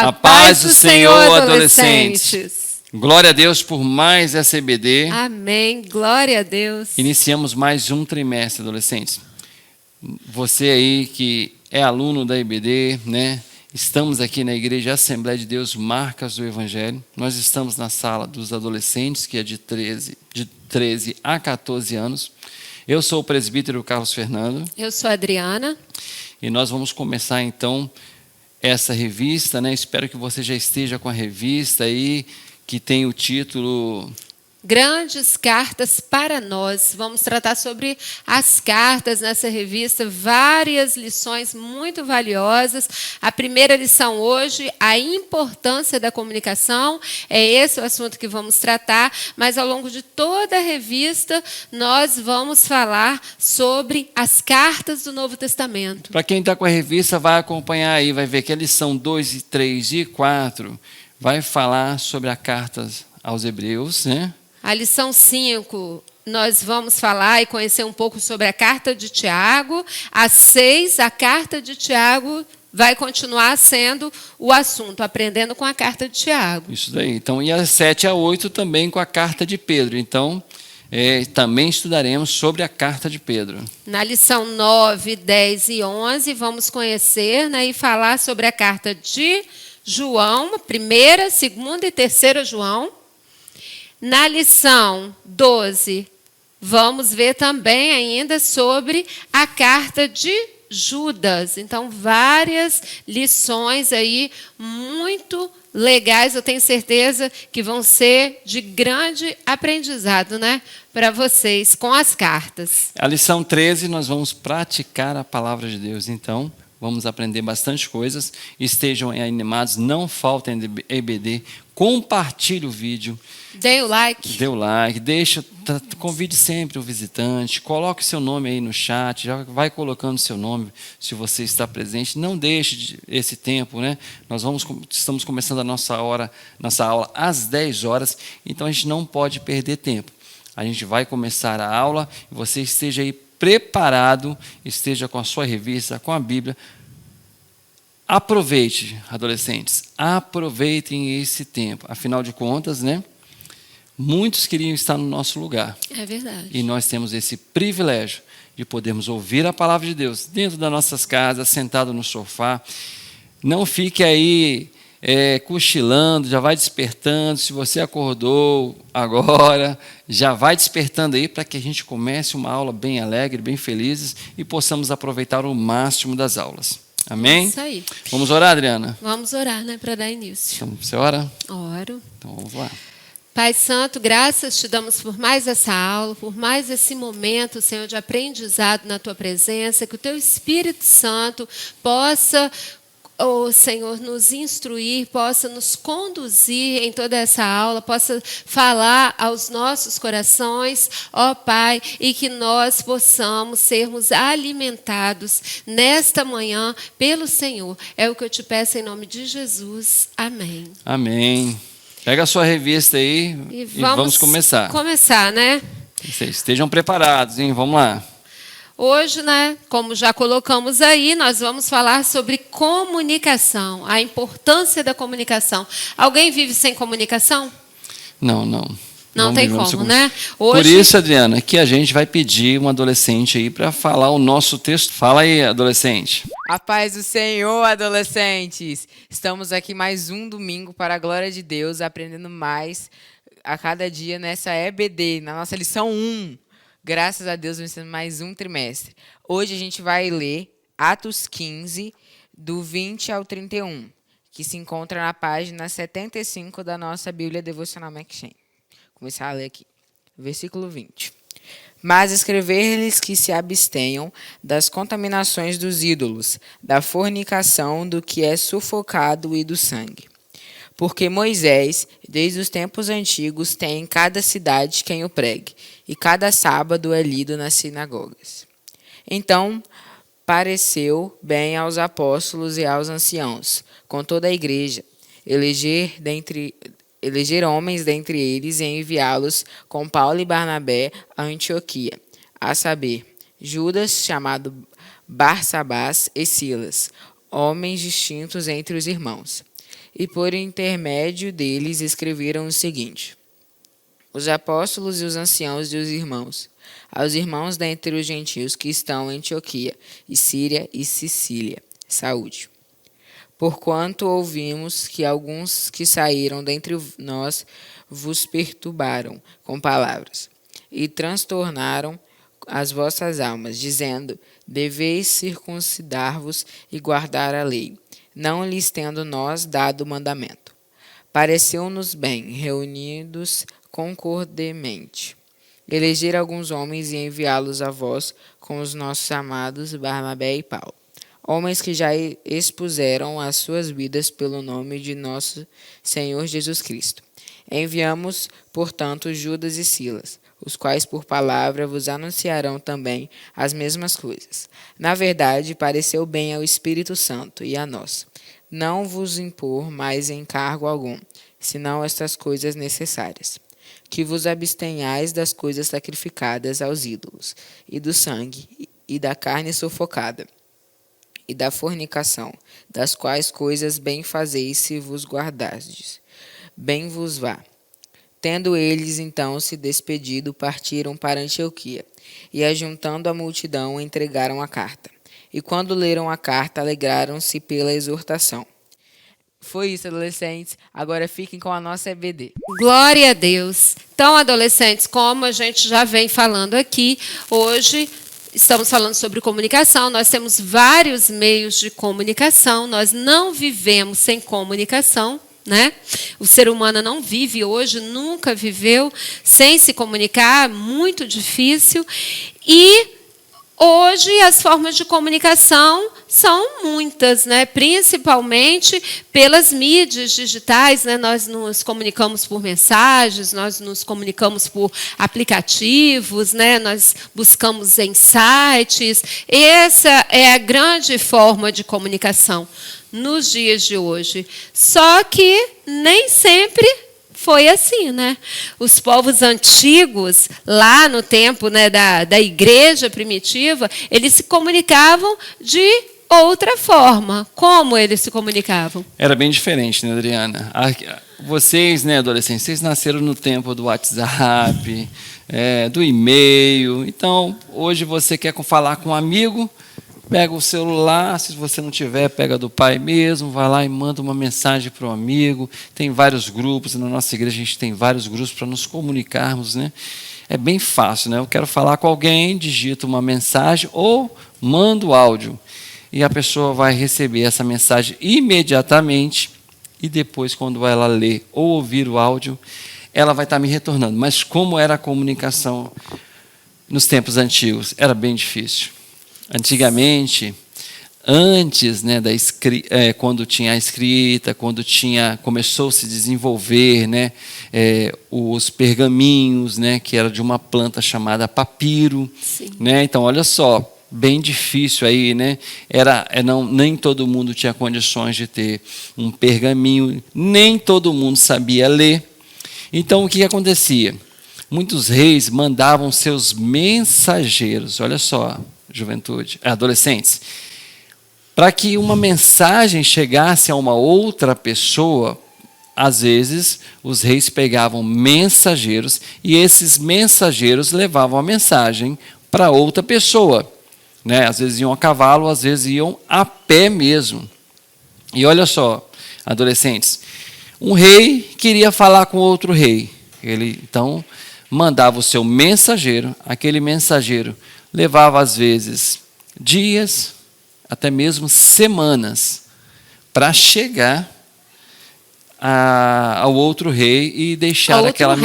A paz do Senhor, adolescentes. Glória a Deus por mais essa EBD. Amém. Glória a Deus. Iniciamos mais um trimestre, adolescentes. Você aí que é aluno da EBD, né? Estamos aqui na Igreja Assembleia de Deus Marcas do Evangelho. Nós estamos na sala dos adolescentes, que é de 13 a 14 anos. Eu sou o presbítero Carlos Fernando. Eu sou a Adriana. E nós vamos começar então essa revista, né? Espero que você já esteja com a revista aí, que tem o título Grandes Cartas para Nós. Vamos tratar sobre as cartas nessa revista, várias lições muito valiosas. A primeira lição hoje, a importância da comunicação. É esse o assunto que vamos tratar, mas ao longo de toda a revista nós vamos falar sobre as cartas do Novo Testamento. Para quem está com a revista, vai acompanhar aí, vai ver que a lição 2, 3 e 4 vai falar sobre a carta aos Hebreus, né? A lição 5, nós vamos falar e conhecer um pouco sobre a carta de Tiago. A 6, a carta de Tiago vai continuar sendo o assunto, aprendendo com a carta de Tiago. Isso daí. Então, e a 7 a 8 também com a carta de Pedro. Então, também estudaremos sobre a carta de Pedro. Na lição 9, 10 e 11, vamos conhecer, né, e falar sobre a carta de João, primeira, segunda e terceira João. Na lição 12, vamos ver também ainda sobre a carta de Judas. Então, várias lições aí muito legais, eu tenho certeza que vão ser de grande aprendizado, né, para vocês com as cartas. A lição 13, nós vamos praticar a palavra de Deus. Então, vamos aprender bastante coisas. Estejam animados, não faltem EBD. Compartilhe o vídeo. Dê o like. Dê o like, convide sempre o visitante, coloque seu nome aí no chat, já vai colocando seu nome se você está presente. Não deixe esse tempo, né? Estamos começando a nossa aula às 10 horas, então a gente não pode perder tempo. A gente vai começar a aula e você esteja aí preparado, esteja com a sua revista, com a Bíblia. Aproveite, adolescentes, aproveitem esse tempo. Afinal de contas, né? Muitos queriam estar no nosso lugar. É verdade. E nós temos esse privilégio de podermos ouvir a palavra de Deus dentro das nossas casas, sentado no sofá. Não fique aí cochilando, já vai despertando. Se você acordou agora, já vai despertando aí para que a gente comece uma aula bem alegre, bem felizes e possamos aproveitar o máximo das aulas. Amém? Isso aí. Vamos orar, Adriana? Vamos orar, né, para dar início. Então, você ora? Oro. Então, vamos lá. Pai Santo, graças te damos por mais essa aula, por mais esse momento, Senhor, de aprendizado na Tua presença, que o Teu Espírito Santo possa, Senhor, nos instruir, possa nos conduzir em toda essa aula, possa falar aos nossos corações, ó Pai, e que nós possamos sermos alimentados nesta manhã pelo Senhor. É o que eu te peço em nome de Jesus. Amém. Amém. Pega a sua revista aí e vamos começar. Começar, né? Estejam preparados, hein? Vamos lá. Hoje, né, como já colocamos aí, nós vamos falar sobre comunicação, a importância da comunicação. Alguém vive sem comunicação? Não. Não tem como, né? Hoje... Por isso, Adriana, que a gente vai pedir um adolescente aí para falar o nosso texto. Fala aí, adolescente. A paz do Senhor, adolescentes! Estamos aqui mais um domingo para a glória de Deus, aprendendo mais a cada dia nessa EBD, na nossa lição 1. Graças a Deus, vencendo mais um trimestre. Hoje a gente vai ler Atos 15, do 20 ao 31, que se encontra na página 75 da nossa Bíblia Devocional Maxine. Começar a ler aqui. Versículo 20. Mas escrever-lhes que se abstenham das contaminações dos ídolos, da fornicação, do que é sufocado e do sangue. Porque Moisés, desde os tempos antigos, tem em cada cidade quem o pregue, e cada sábado é lido nas sinagogas. Então pareceu bem aos apóstolos e aos anciãos, com toda a igreja, eleger homens dentre eles e enviá-los com Paulo e Barnabé a Antioquia, a saber, Judas, chamado Barsabás, e Silas, homens distintos entre os irmãos. e por intermédio deles escreveram o seguinte: os apóstolos e os anciãos e os irmãos, aos irmãos dentre os gentios que estão em Antioquia, e Síria e Sicília, saúde. Porquanto ouvimos que alguns que saíram dentre nós vos perturbaram com palavras, e transtornaram as vossas almas, dizendo: deveis circuncidar-vos e guardar a lei, não lhes tendo nós dado mandamento. Pareceu-nos bem, reunidos concordemente, eleger alguns homens e enviá-los a vós com os nossos amados Barnabé e Paulo, homens que já expuseram as suas vidas pelo nome de nosso Senhor Jesus Cristo. Enviamos, portanto, Judas e Silas, os quais por palavra vos anunciarão também as mesmas coisas. Na verdade, pareceu bem ao Espírito Santo e a nós não vos impor mais encargo algum, senão estas coisas necessárias: que vos abstenhais das coisas sacrificadas aos ídolos, e do sangue, e da carne sufocada, e da fornicação, das quais coisas bem fazeis se vos guardardes. Bem vos vá. Tendo eles então se despedido, partiram para Antioquia, e ajuntando a multidão, entregaram a carta. E quando leram a carta, alegraram-se pela exortação. Foi isso, adolescentes. Agora fiquem com a nossa EBD. Glória a Deus. Então, adolescentes, como a gente já vem falando aqui, hoje estamos falando sobre comunicação. Nós temos vários meios de comunicação. Nós não vivemos sem comunicação, né? O ser humano não vive hoje, nunca viveu sem se comunicar, muito difícil. E hoje as formas de comunicação são muitas, né? Principalmente pelas mídias digitais, né? Nós nos comunicamos por mensagens, nós nos comunicamos por aplicativos, né? Nós buscamos em sites. Essa é a grande forma de comunicação nos dias de hoje. Só que nem sempre foi assim, né? Os povos antigos, lá no tempo, né, da igreja primitiva, eles se comunicavam de outra forma. Como eles se comunicavam? Era bem diferente, né, Adriana? Vocês, né, adolescentes, vocês nasceram no tempo do WhatsApp, do e-mail. Então, hoje você quer falar com um amigo, pega o celular, se você não tiver, pega do pai mesmo, vai lá e manda uma mensagem para o amigo. Tem vários grupos, na nossa igreja a gente tem vários grupos para nos comunicarmos, né? É bem fácil, né? Eu quero falar com alguém, digito uma mensagem ou mando áudio. E a pessoa vai receber essa mensagem imediatamente e depois, quando ela ler ou ouvir o áudio, ela vai estar me retornando. Mas como era a comunicação nos tempos antigos? Era bem difícil. Antigamente, antes, né, quando tinha a escrita, quando começou a se desenvolver, né, os pergaminhos, né, que era de uma planta chamada papiro, né? Então, olha só, bem difícil aí, né? Nem todo mundo tinha condições de ter um pergaminho, nem todo mundo sabia ler. Então, o que acontecia? Muitos reis mandavam seus mensageiros, olha só, juventude, adolescentes, para que uma mensagem chegasse a uma outra pessoa. Às vezes, os reis pegavam mensageiros e esses mensageiros levavam a mensagem para outra pessoa, né? Às vezes iam a cavalo, às vezes iam a pé mesmo. E olha só, adolescentes, um rei queria falar com outro rei. Ele, então, mandava o seu mensageiro, aquele mensageiro levava, às vezes, dias, até mesmo semanas, para chegar ao outro rei e deixar aquela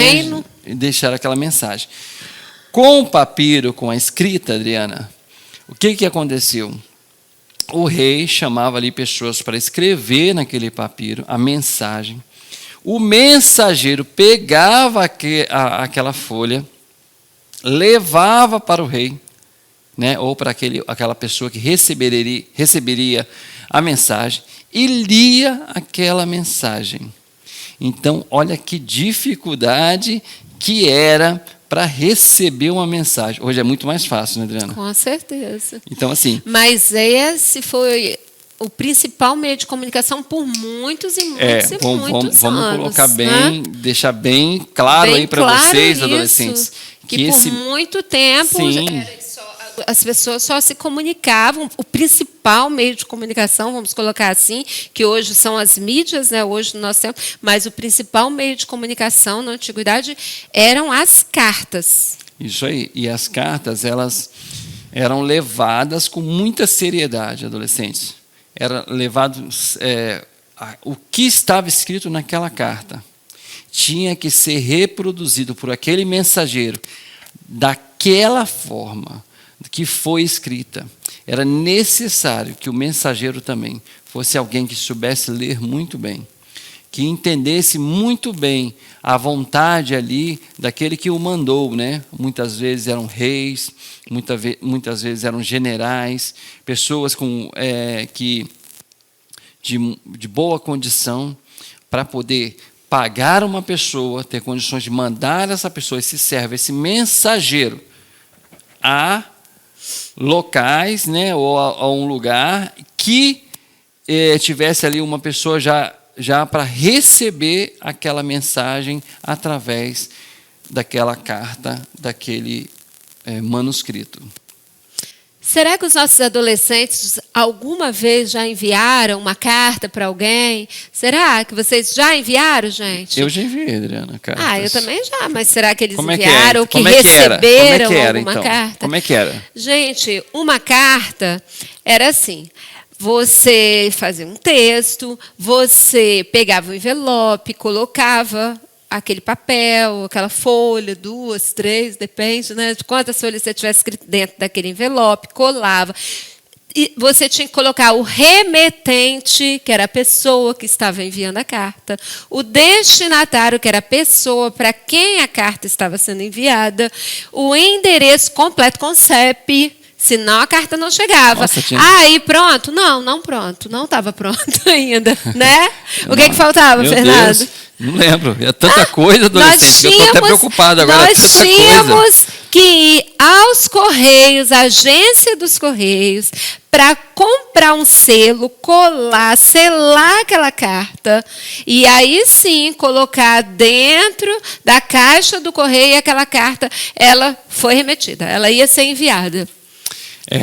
mensagem. Com o papiro, com a escrita, Adriana, o que aconteceu? O rei chamava ali pessoas para escrever naquele papiro a mensagem. O mensageiro pegava aquela folha, levava para o rei, né, ou para aquela pessoa que receberia a mensagem, e lia aquela mensagem. Então, olha que dificuldade que era para receber uma mensagem. Hoje é muito mais fácil, né, Adriana? Com certeza. Então, assim... Mas esse foi o principal meio de comunicação por muitos e muitos e muitos vamos anos. colocar bem, né? deixar bem claro Bem aí para claro vocês, isso, adolescentes, que por muito tempo Sim. as pessoas só se comunicavam. O principal meio de comunicação, vamos colocar assim, que hoje são as mídias, né? Hoje no nosso tempo, mas o principal meio de comunicação na antiguidade eram as cartas. Isso aí. E as cartas, elas eram levadas com muita seriedade, adolescentes. Era levado o que estava escrito naquela carta tinha que ser reproduzido por aquele mensageiro daquela forma que foi escrita. Era necessário que o mensageiro também fosse alguém que soubesse ler muito bem, que entendesse muito bem a vontade ali daquele que o mandou, né? Muitas vezes eram reis, muitas vezes eram generais, pessoas de boa condição, para poder pagar uma pessoa, ter condições de mandar essa pessoa, esse servo, esse mensageiro, a locais, né? Ou a um lugar que tivesse ali uma pessoa já para receber aquela mensagem através daquela carta, daquele manuscrito. Será que os nossos adolescentes alguma vez já enviaram uma carta para alguém? Será que vocês já enviaram, gente? Eu já enviei, Adriana, cartas. Eu também já, mas será que eles Como é que enviaram é? ou que Como é que era? receberam Como é que era, alguma então? carta? Como é que era? Gente, uma carta era assim: você fazia um texto, você pegava o envelope, colocava aquele papel, aquela folha, 2, 3, depende, né, de quantas folhas você tivesse escrito dentro daquele envelope, colava. E você tinha que colocar o remetente, que era a pessoa que estava enviando a carta, o destinatário, que era a pessoa para quem a carta estava sendo enviada, o endereço completo com CEP, senão a carta não chegava. Nossa, Aí pronto? Não pronto. Não estava pronto ainda, né? O que faltava, Meu Fernando? Deus, não lembro. É tanta coisa, adolescente, que eu estou até preocupado agora. Nós É tanta tínhamos coisa. que ir aos Correios, à agência dos Correios, para comprar um selo, colar, selar aquela carta, e aí sim colocar dentro da caixa do correio, e aquela carta ela foi remetida, ela ia ser enviada.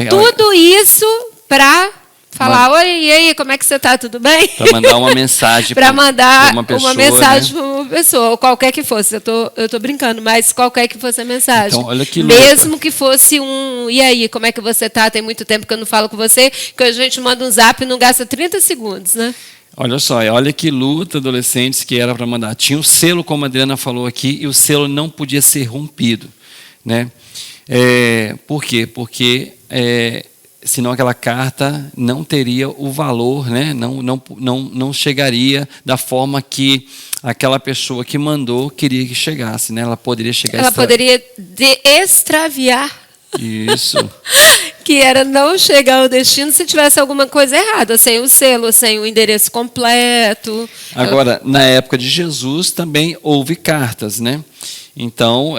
Tudo isso para falar: oi, e aí, como é que você está? Tudo bem? Para mandar uma mensagem para mandar uma mensagem né? para uma pessoa, ou qualquer que fosse. Eu tô brincando, mas qualquer que fosse a mensagem. Então, olha que mesmo que fosse um: e aí, como é que você está? Tem muito tempo que eu não falo com você, que a gente manda um zap e não gasta 30 segundos, né? Olha só, olha que luta, adolescentes, que era para mandar. Tinha o selo, como a Adriana falou aqui, e o selo não podia ser rompido, né? Por quê? Porque senão aquela carta não teria o valor, né? Não chegaria da forma que aquela pessoa que mandou queria que chegasse, né? Ela poderia chegar. Ela poderia extraviar. Isso. Que era não chegar ao destino se tivesse alguma coisa errada, sem o selo, sem o endereço completo. Agora, na época de Jesus também houve cartas, né? Então,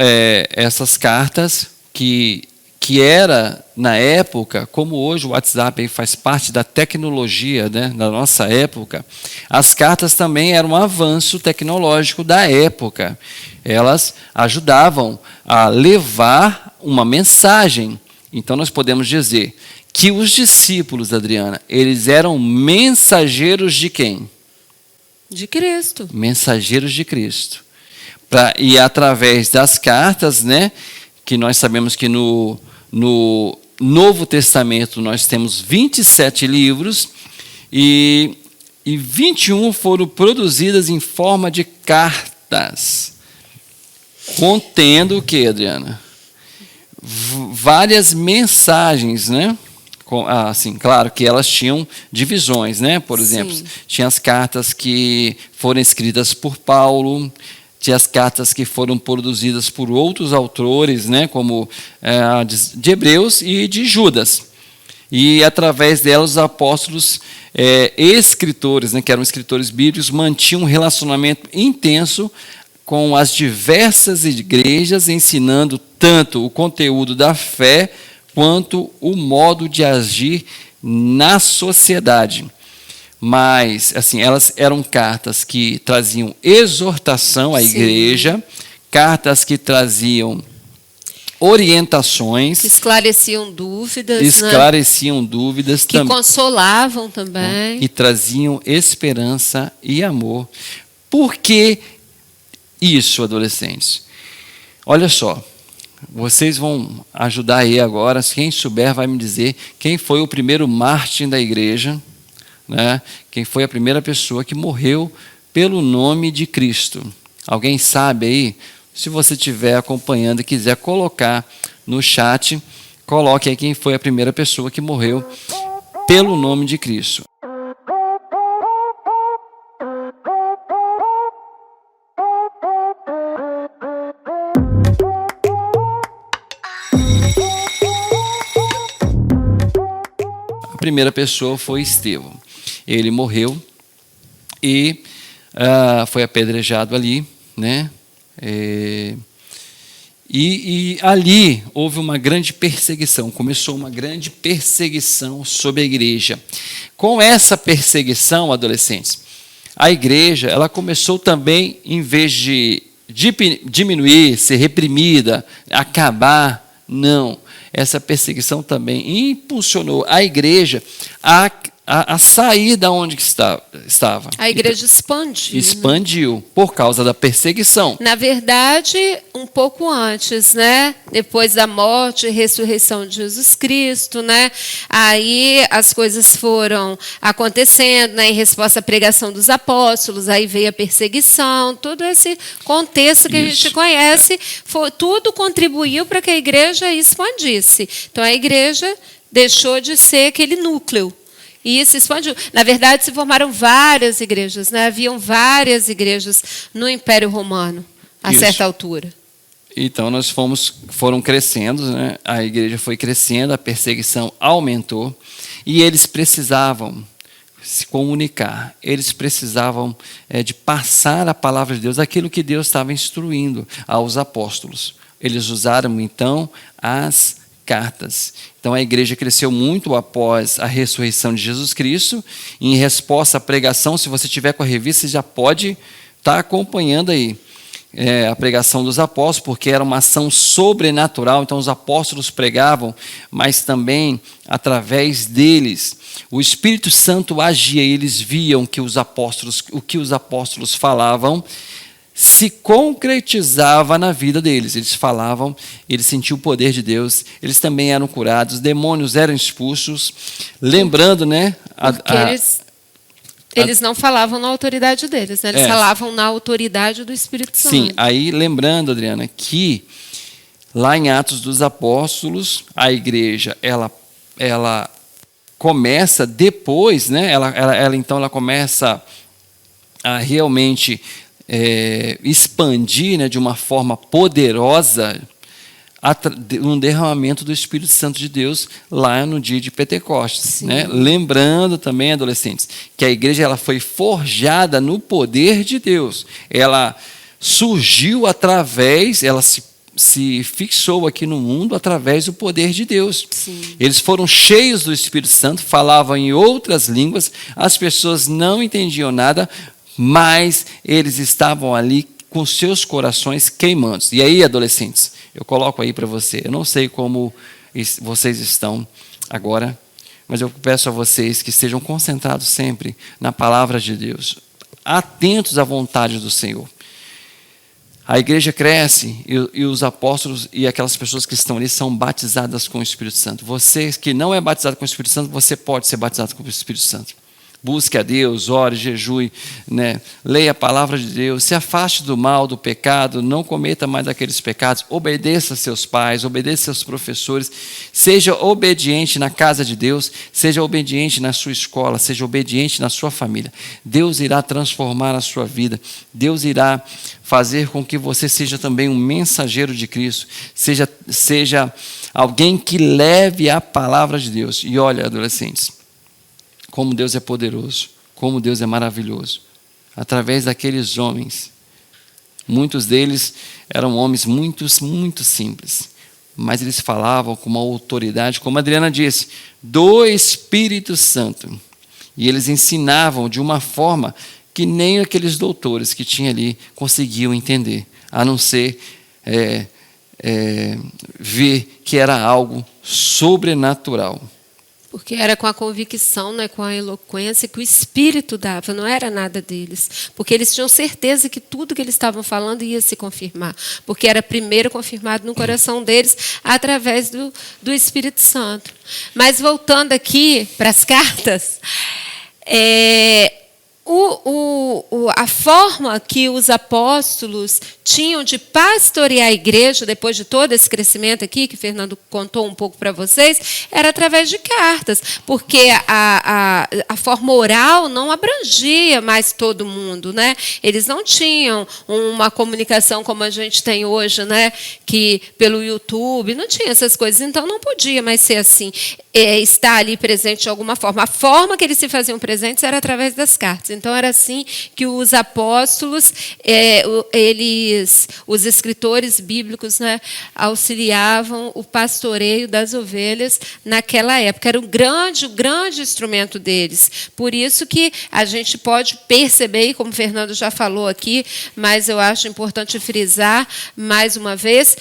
essas cartas que era, na época, como hoje o WhatsApp aí faz parte da tecnologia, né, da nossa época, as cartas também eram um avanço tecnológico da época. Elas ajudavam a levar uma mensagem. Então, nós podemos dizer que os discípulos, Adriana, eles eram mensageiros de quem? De Cristo. Mensageiros de Cristo. E através das cartas, né, que nós sabemos que no Novo Testamento nós temos 27 livros e 21 foram produzidas em forma de cartas, contendo o que, Adriana? Várias mensagens, né? Assim, claro que elas tinham divisões, né? Por exemplo, Sim. Tinha as cartas que foram escritas por Paulo, tinha as cartas que foram produzidas por outros autores, né? Como de Hebreus e de Judas. E através delas os apóstolos escritores, né? Que eram escritores bíblicos, mantinham um relacionamento intenso com as diversas igrejas, ensinando tanto o conteúdo da fé quanto o modo de agir na sociedade. Mas, assim, elas eram cartas que traziam exortação à igreja, cartas que traziam orientações, que esclareciam dúvidas, que consolavam também, e traziam esperança e amor. Por que isso, adolescentes? Olha só, vocês vão ajudar aí agora, quem souber vai me dizer quem foi o primeiro mártir da igreja, né? Quem foi a primeira pessoa que morreu pelo nome de Cristo. Alguém sabe aí? Se você estiver acompanhando e quiser colocar no chat, coloque aí quem foi a primeira pessoa que morreu pelo nome de Cristo. A primeira pessoa foi Estevão. Ele morreu e foi apedrejado ali, né? E ali houve uma grande perseguição, começou uma grande perseguição sobre a igreja. Com essa perseguição, adolescentes, a igreja ela começou também, em vez de diminuir, ser reprimida, acabar, não. Essa perseguição também impulsionou a igreja a sair da onde que estava. A igreja expandiu. Expandiu, por causa da perseguição. Na verdade, um pouco antes, né? Depois da morte e ressurreição de Jesus Cristo, né? Aí as coisas foram acontecendo, né? Em resposta à pregação dos apóstolos, aí veio a perseguição, todo esse contexto que a gente conhece, tudo contribuiu para que a igreja expandisse. Então, a igreja deixou de ser aquele núcleo. E se expandiu. Na verdade, se formaram várias igrejas, né? Haviam várias igrejas no Império Romano, a certa altura. Então, foram crescendo, né? A igreja foi crescendo, a perseguição aumentou, e eles precisavam se comunicar, eles precisavam de passar a palavra de Deus, aquilo que Deus estava instruindo aos apóstolos. Eles usaram, então, as cartas. Então a igreja cresceu muito após a ressurreição de Jesus Cristo. Em resposta à pregação, se você tiver com a revista, você já pode estar acompanhando aí a pregação dos apóstolos, porque era uma ação sobrenatural. Então os apóstolos pregavam, mas também através deles o Espírito Santo agia. Eles viam que o que os apóstolos falavam se concretizava na vida deles. Eles falavam, eles sentiam o poder de Deus, eles também eram curados, demônios eram expulsos. Lembrando, né? Eles não falavam na autoridade deles, né? Eles falavam na autoridade do Espírito Santo. Sim, aí lembrando, Adriana, que lá em Atos dos Apóstolos, a igreja, ela começa depois, né? Então ela começa a realmente expandir, né, de uma forma poderosa um derramamento do Espírito Santo de Deus lá no dia de Pentecostes, né? Lembrando também, adolescentes, que a igreja ela foi forjada no poder de Deus. Ela surgiu ela se fixou aqui no mundo através do poder de Deus. Sim. Eles foram cheios do Espírito Santo, falavam em outras línguas, as pessoas não entendiam nada, mas eles estavam ali com seus corações queimando. E aí, adolescentes, eu coloco aí para você. Eu não sei como vocês estão agora, mas eu peço a vocês que estejam concentrados sempre na palavra de Deus, atentos à vontade do Senhor. A igreja cresce e os apóstolos e aquelas pessoas que estão ali são batizadas com o Espírito Santo. Você que não é batizado com o Espírito Santo, você pode ser batizado com o Espírito Santo. Busque a Deus, ore, jejue, né? Leia a palavra de Deus, se afaste do mal, do pecado, não cometa mais aqueles pecados, obedeça a seus pais, obedeça aos seus professores, seja obediente na casa de Deus, seja obediente na sua escola, seja obediente na sua família. Deus irá transformar a sua vida, Deus irá fazer com que você seja também um mensageiro de Cristo, seja alguém que leve a palavra de Deus. E olha, adolescentes, como Deus é poderoso, como Deus é maravilhoso. Através daqueles homens, muitos deles eram homens muito simples, mas eles falavam com uma autoridade, como a Adriana disse, do Espírito Santo. E eles ensinavam de uma forma que nem aqueles doutores que tinham ali conseguiam entender, a não ser ver que era algo sobrenatural. Porque era com a convicção, né, com a eloquência que o Espírito dava, não era nada deles. Porque eles tinham certeza que tudo que eles estavam falando ia se confirmar. Porque era primeiro confirmado no coração deles através do Espírito Santo. Mas voltando aqui para as cartas, a forma que os apóstolos tinham de pastorear a igreja, depois de todo esse crescimento aqui, que Fernando contou um pouco para vocês, era através de cartas, porque a forma oral não abrangia mais todo mundo, né? Eles não tinham uma comunicação como a gente tem hoje, né? Que pelo YouTube, não tinha essas coisas, então não podia mais ser assim, estar ali presente de alguma forma. A forma que eles se faziam presentes era através das cartas. Então, era assim que os apóstolos, os escritores bíblicos, né, auxiliavam o pastoreio das ovelhas naquela época. Era o grande instrumento deles. Por isso que a gente pode perceber, como o Fernando já falou aqui, mas eu acho importante frisar mais uma vez,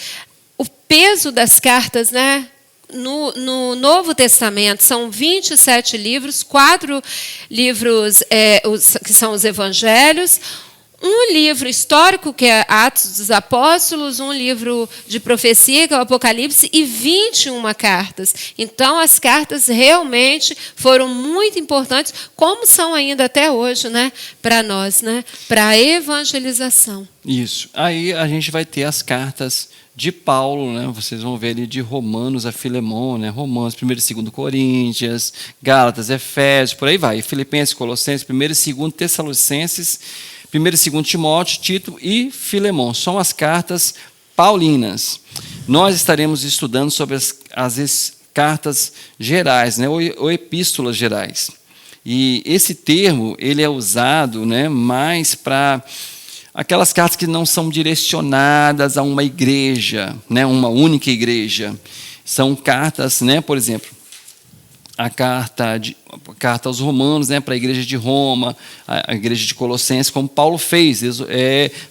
o peso das cartas, né? No Novo Testamento, são 27 livros, 4 livros que são os Evangelhos, um livro histórico, que é Atos dos Apóstolos, um livro de profecia, que é o Apocalipse, e 21 cartas. Então, as cartas realmente foram muito importantes, como são ainda até hoje, né, para nós, né, para a evangelização. Isso. Aí a gente vai ter as cartas de Paulo, né? Vocês vão ver ali de Romanos a Filemon, né? Romanos, 1 e 2 Coríntios, Gálatas, Efésios, por aí vai. Filipenses, Colossenses, 1 e 2 Tessalonicenses, 1 e 2 Timóteo, Tito e Filemon. São as cartas paulinas. Nós estaremos estudando sobre as cartas gerais, né? Ou epístolas gerais. E esse termo ele é usado, né, mais para aquelas cartas que não são direcionadas a uma igreja, né, uma única igreja. São cartas, né, por exemplo, a carta aos Romanos, né, para a igreja de Roma, a igreja de Colossenses, como Paulo fez,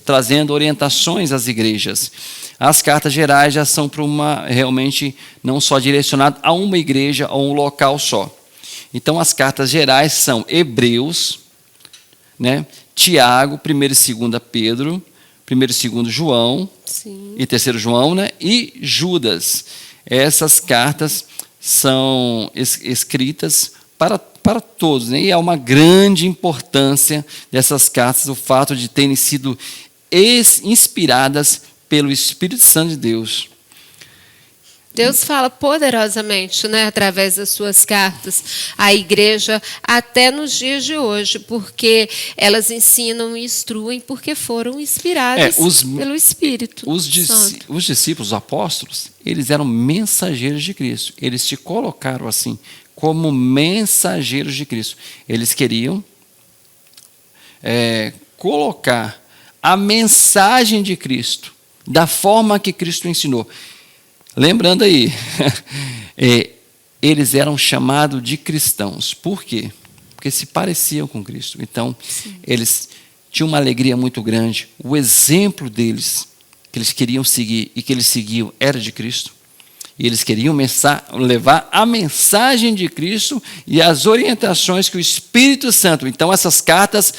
trazendo orientações às igrejas. As cartas gerais já são para realmente não só direcionadas a uma igreja ou um local só. Então, as cartas gerais são Hebreus, né, Tiago, 1 e 2 Pedro, 1 e 2 João, Sim. e 3 João, né, e Judas. Essas cartas são escritas para todos, né, e há uma grande importância dessas cartas, o fato de terem sido inspiradas pelo Espírito Santo de Deus. Deus fala poderosamente, né, através das suas cartas à igreja, até nos dias de hoje, porque elas ensinam e instruem, porque foram inspiradas pelo Espírito Santo. Os discípulos, os apóstolos, eles eram mensageiros de Cristo. Eles se colocaram assim, como mensageiros de Cristo. Eles queriam colocar a mensagem de Cristo, da forma que Cristo ensinou. Lembrando aí, eles eram chamados de cristãos. Por quê? Porque se pareciam com Cristo. Então, sim, eles tinham uma alegria muito grande. O exemplo deles, que eles queriam seguir e que eles seguiam, era de Cristo. E eles queriam levar a mensagem de Cristo e as orientações que o Espírito Santo... Então, essas cartas,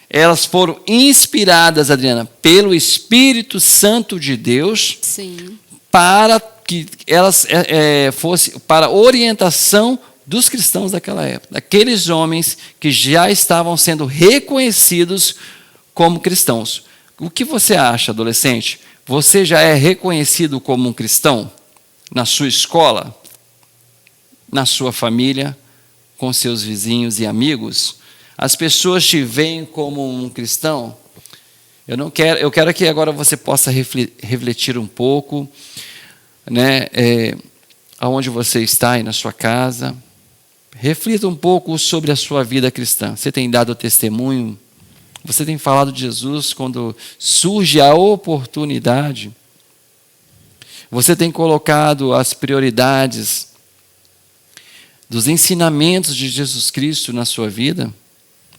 elas foram inspiradas, Adriana, pelo Espírito Santo de Deus. Sim. Para que elas fossem para orientação dos cristãos daquela época, daqueles homens que já estavam sendo reconhecidos como cristãos. O que você acha, adolescente? Você já é reconhecido como um cristão? Na sua escola? Na sua família? Com seus vizinhos e amigos? As pessoas te veem como um cristão? Eu quero que agora você possa refletir um pouco, né, aonde você está aí na sua casa. Reflita um pouco sobre a sua vida cristã. Você tem dado testemunho? Você tem falado de Jesus quando surge a oportunidade? Você tem colocado as prioridades dos ensinamentos de Jesus Cristo na sua vida?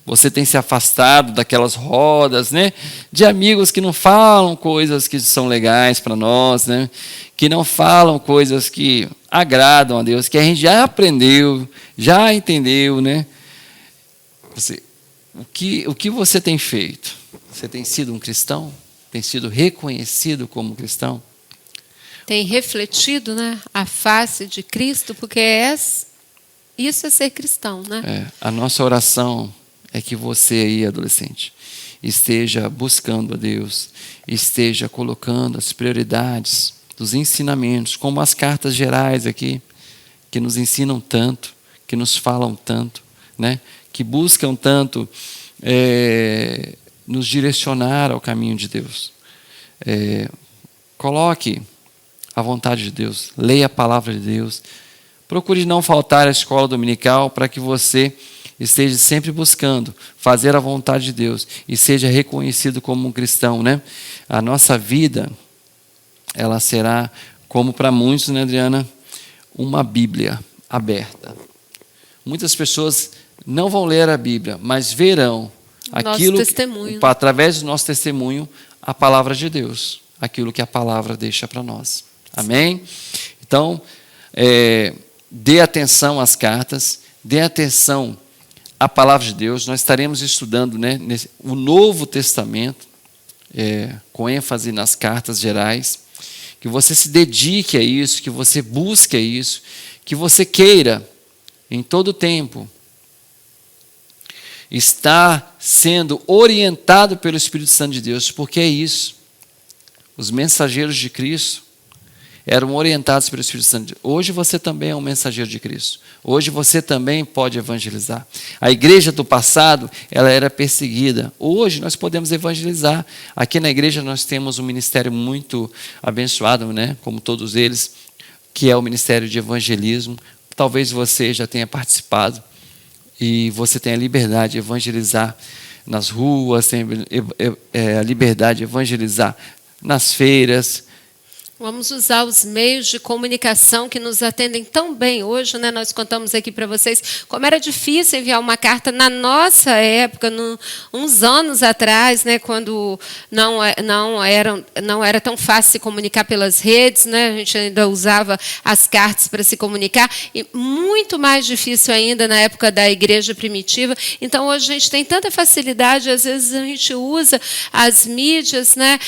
Você tem se afastado daquelas rodas, né, de amigos que não falam coisas que são legais para nós, né, que não falam coisas que agradam a Deus, que a gente já aprendeu, já entendeu, né? O que você tem feito? Você tem sido um cristão? Tem sido reconhecido como cristão? Tem refletido, né, a face de Cristo, porque isso é ser cristão, né? A nossa oração é que você aí, adolescente, esteja buscando a Deus, esteja colocando as prioridades dos ensinamentos, como as cartas gerais aqui, que nos ensinam tanto, que nos falam tanto, né? Que buscam tanto nos direcionar ao caminho de Deus. Coloque a vontade de Deus, leia a palavra de Deus, procure não faltar à escola dominical para que você esteja sempre buscando fazer a vontade de Deus e seja reconhecido como um cristão, né? A nossa vida, ela será, como para muitos, né, Adriana, uma Bíblia aberta. Muitas pessoas não vão ler a Bíblia, mas verão aquilo, através do nosso testemunho, a palavra de Deus, aquilo que a palavra deixa para nós. Amém? Então, dê atenção às cartas, dê atenção à palavra de Deus. Nós estaremos estudando, né, o Novo Testamento, com ênfase nas cartas gerais. Que você se dedique a isso, que você busque isso, que você queira, em todo tempo, estar sendo orientado pelo Espírito Santo de Deus, porque é isso. Os mensageiros de Cristo eram orientados pelo Espírito Santo. Hoje você também é um mensageiro de Cristo. Hoje você também pode evangelizar. A igreja do passado, ela era perseguida. Hoje nós podemos evangelizar. Aqui na igreja nós temos um ministério muito abençoado, né? Como todos eles, que é o ministério de evangelismo. Talvez você já tenha participado e você tenha a liberdade de evangelizar nas ruas, tem a liberdade de evangelizar nas feiras. Vamos usar os meios de comunicação que nos atendem tão bem hoje, né? Nós contamos aqui para vocês como era difícil enviar uma carta na nossa época, uns anos atrás, né? Quando não era tão fácil se comunicar pelas redes, né? A gente ainda usava as cartas para se comunicar, e muito mais difícil ainda na época da igreja primitiva. Então, hoje a gente tem tanta facilidade, às vezes a gente usa as mídias, né,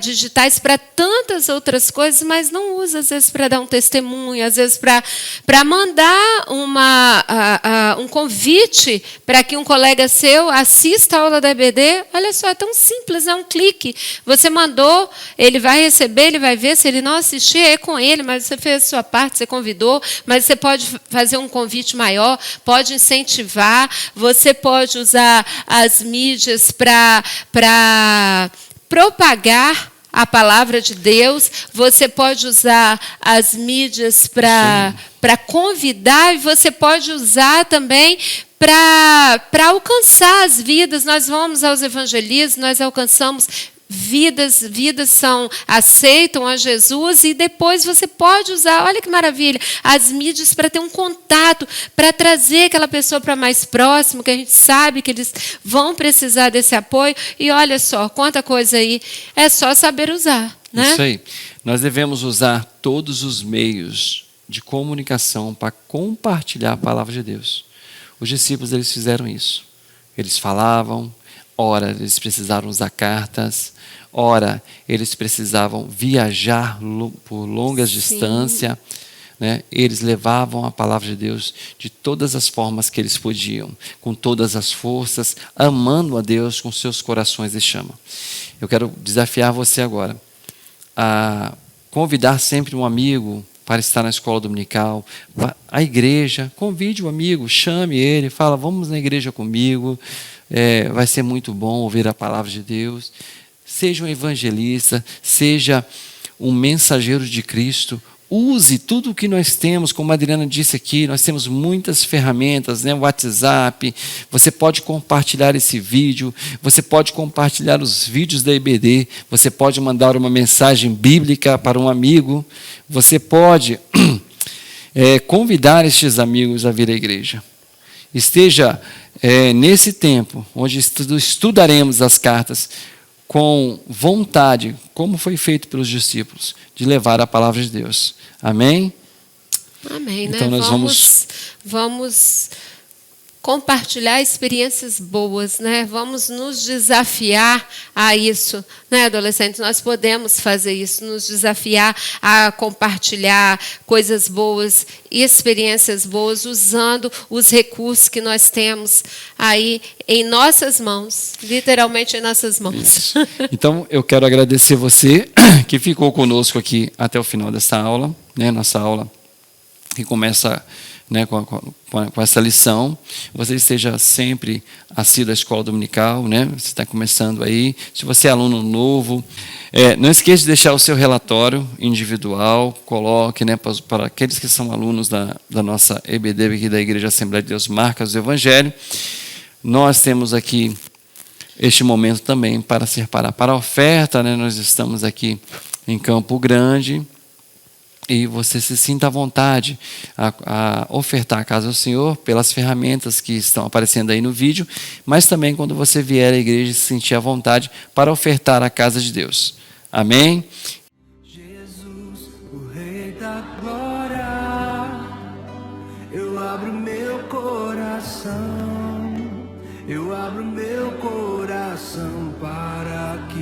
digitais para tantas outras coisas, mas não usa, às vezes, para dar um testemunho, às vezes para mandar um convite para que um colega seu assista a aula da EBD. Olha só, é tão simples, é um clique. Você mandou, ele vai receber, ele vai ver. Se ele não assistir, é com ele, mas você fez a sua parte, você convidou, mas você pode fazer um convite maior, pode incentivar, você pode usar as mídias para propagar a palavra de Deus, você pode usar as mídias para convidar, e você pode usar também para alcançar as vidas. Nós vamos aos evangelismos, nós alcançamos vidas aceitam a Jesus, e depois você pode usar, olha que maravilha, as mídias para ter um contato, para trazer aquela pessoa para mais próximo, que a gente sabe que eles vão precisar desse apoio. E olha só, quanta coisa aí, é só saber usar, né? Isso aí. Nós devemos usar todos os meios de comunicação para compartilhar a palavra de Deus. Os discípulos, eles fizeram isso. Eles falavam, ora, eles precisaram usar cartas, ora, eles precisavam viajar por longas distâncias, né? Eles levavam a palavra de Deus de todas as formas que eles podiam, com todas as forças, amando a Deus com seus corações de chama. Eu quero desafiar você agora a convidar sempre um amigo para estar na escola dominical, a igreja. Convide o amigo, chame ele, fala, vamos na igreja comigo, vai ser muito bom ouvir a palavra de Deus. Seja um evangelista, seja um mensageiro de Cristo, use tudo o que nós temos, como a Adriana disse aqui, nós temos muitas ferramentas, né? WhatsApp, você pode compartilhar esse vídeo, você pode compartilhar os vídeos da EBD, você pode mandar uma mensagem bíblica para um amigo, você pode convidar estes amigos a vir à igreja. Esteja nesse tempo, onde estudaremos as cartas, com vontade, como foi feito pelos discípulos, de levar a palavra de Deus. Amém? Amém, Então né? nós Vamos compartilhar experiências boas, né? Vamos nos desafiar a isso, né, adolescentes? Nós podemos fazer isso, nos desafiar a compartilhar coisas boas e experiências boas, usando os recursos que nós temos aí em nossas mãos, literalmente em nossas mãos. Isso. Então, eu quero agradecer você que ficou conosco aqui até o final dessa aula, né? Nossa aula que começa, né, com essa lição. Você esteja sempre assíduo à escola dominical, né? Você está começando aí. Se você é aluno novo, não esqueça de deixar o seu relatório individual, coloque, né, para aqueles que são alunos da nossa EBD aqui da Igreja Assembleia de Deus Marcas do Evangelho. Nós temos aqui este momento também para separar para a oferta, né? Nós estamos aqui em Campo Grande. E você se sinta à vontade a ofertar a casa do Senhor pelas ferramentas que estão aparecendo aí no vídeo, mas também quando você vier à igreja se sentir à vontade para ofertar a casa de Deus. Amém? Jesus, o Rei da Glória, eu abro meu coração, eu abro meu coração para que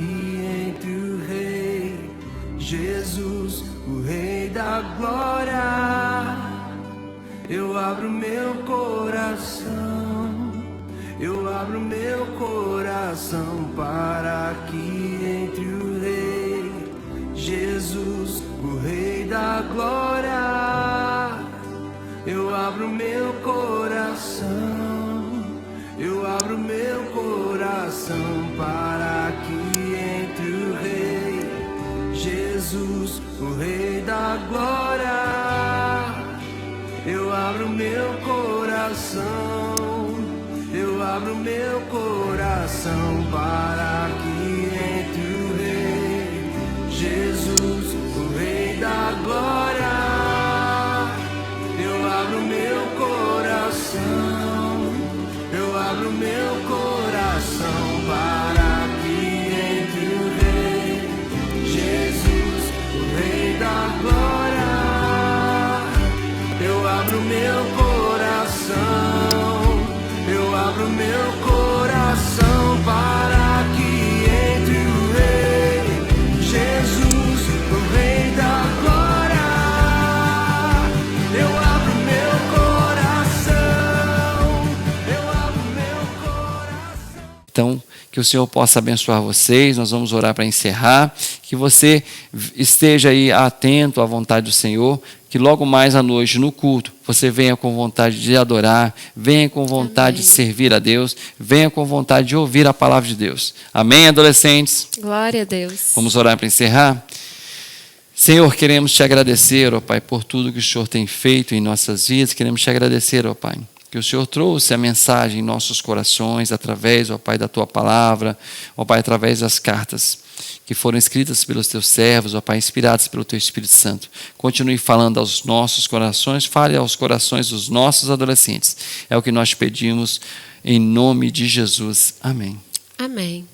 entre o Rei Jesus, o Rei da Glória, eu abro meu coração, eu abro meu coração para que entre o Rei Jesus, o Rei da Glória, eu abro meu coração, eu abro meu coração para que entre o Rei Jesus, o Rei da Glória, eu abro meu coração, eu abro meu coração para que entre o Rei Jesus, o Rei da Glória, eu abro meu coração, eu abro meu coração para que entre o Rei Jesus, o Rei da Glória, eu abro meu coração, eu abro meu coração para que entre o Rei Jesus, o Rei da Glória, eu abro meu coração, eu abro meu coração. Então, que o Senhor possa abençoar vocês. Nós vamos orar para encerrar. Que você esteja aí atento à vontade do Senhor. Que logo mais à noite, no culto, você venha com vontade de adorar, venha com vontade de servir a Deus, venha com vontade de ouvir a palavra de Deus. Amém, adolescentes? Glória a Deus. Vamos orar para encerrar? Senhor, queremos te agradecer, ó Pai, por tudo que o Senhor tem feito em nossas vidas. Queremos te agradecer, ó Pai, que o Senhor trouxe a mensagem em nossos corações, através, ó Pai, da Tua palavra, ó Pai, através das cartas que foram escritas pelos Teus servos, ó Pai, inspiradas pelo Teu Espírito Santo. Continue falando aos nossos corações, fale aos corações dos nossos adolescentes. É o que nós pedimos em nome de Jesus. Amém. Amém.